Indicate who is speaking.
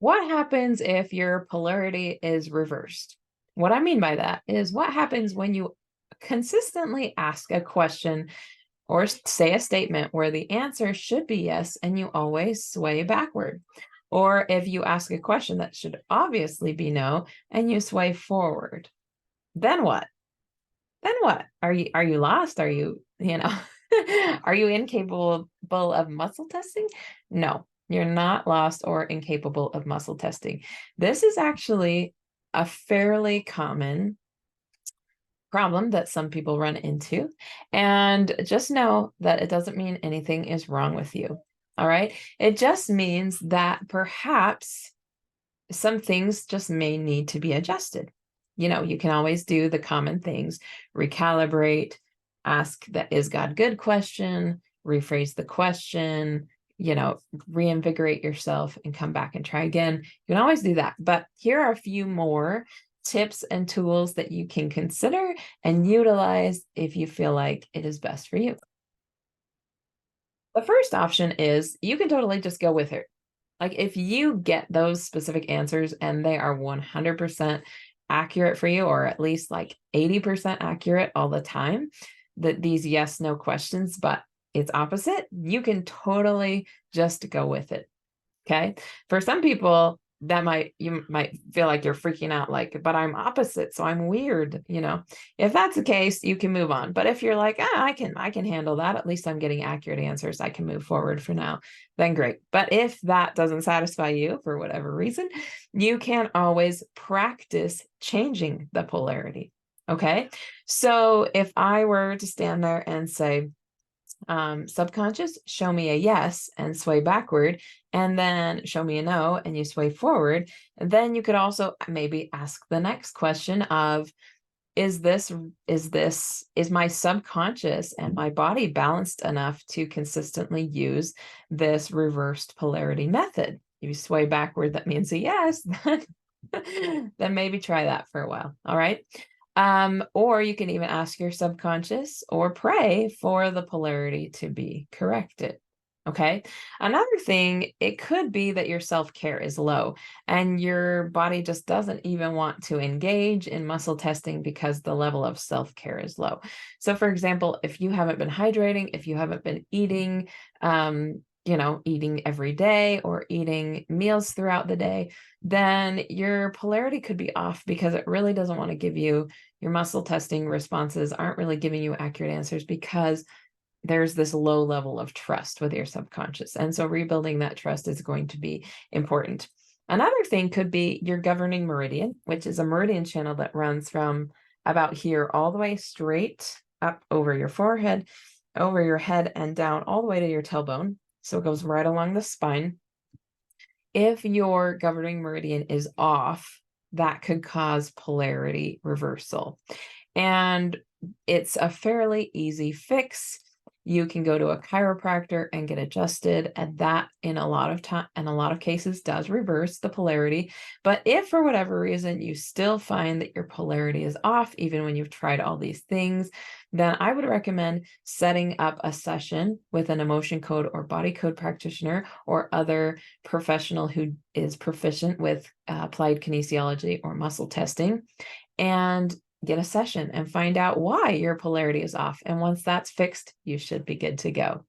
Speaker 1: What happens if your polarity is reversed? What I mean by that is what happens when you consistently ask a question or say a statement where the answer should be yes and you always sway backward. Or if you ask a question that should obviously be no and you sway forward. Then what? Then what? Are you lost? Are you are you incapable of muscle testing? No, you're not lost or incapable of muscle testing. This is actually a fairly common problem that some people run into. And just know that it doesn't mean anything is wrong with you. All right. It just means that perhaps some things just may need to be adjusted. You can always do the common things, recalibrate, ask that is God good question, rephrase the question, reinvigorate yourself and come back and try again. You can always do that. But here are a few more tips and tools that you can consider and utilize if you feel like it is best for you. The first option is you can totally just go with it. Like if you get those specific answers and they are 100% accurate for you, or at least like 80% accurate all the time, that these yes, no questions, but it's opposite, you can totally just go with it. Okay. For some people, you might feel like you're freaking out, like, but I'm opposite, so I'm weird. If that's the case, you can move on. But if you're like, I can handle that, at least I'm getting accurate answers, I can move forward for now, then great. But if that doesn't satisfy you for whatever reason, you can always practice changing the polarity. Okay. So if I were to stand there and say, subconscious, show me a yes and sway backward, and then show me a no and you sway forward. And then you could also maybe ask the next question of, is my subconscious and my body balanced enough to consistently use this reversed polarity method? If you sway backward, that means a yes. Then maybe try that for a while. All right. Or you can even ask your subconscious or pray for the polarity to be corrected. Okay. Another thing, it could be that your self-care is low and your body just doesn't even want to engage in muscle testing because the level of self-care is low. So for example, if you haven't been hydrating, if you haven't been eating, eating every day or eating meals throughout the day, then your polarity could be off because it really doesn't want to give you your muscle testing responses aren't really giving you accurate answers because there's this low level of trust with your subconscious. And so rebuilding that trust is going to be important. Another thing could be your governing meridian, which is a meridian channel that runs from about here all the way straight up over your forehead, over your head, and down all the way to your tailbone. So it goes right along the spine. If your governing meridian is off, that could cause polarity reversal. And it's a fairly easy fix. You can go to a chiropractor and get adjusted, and that in a lot of cases does reverse the polarity. But if for whatever reason you still find that your polarity is off, even when you've tried all these things, then I would recommend setting up a session with an emotion code or body code practitioner or other professional who is proficient with applied kinesiology or muscle testing, and get a session and find out why your polarity is off. And once that's fixed, you should be good to go.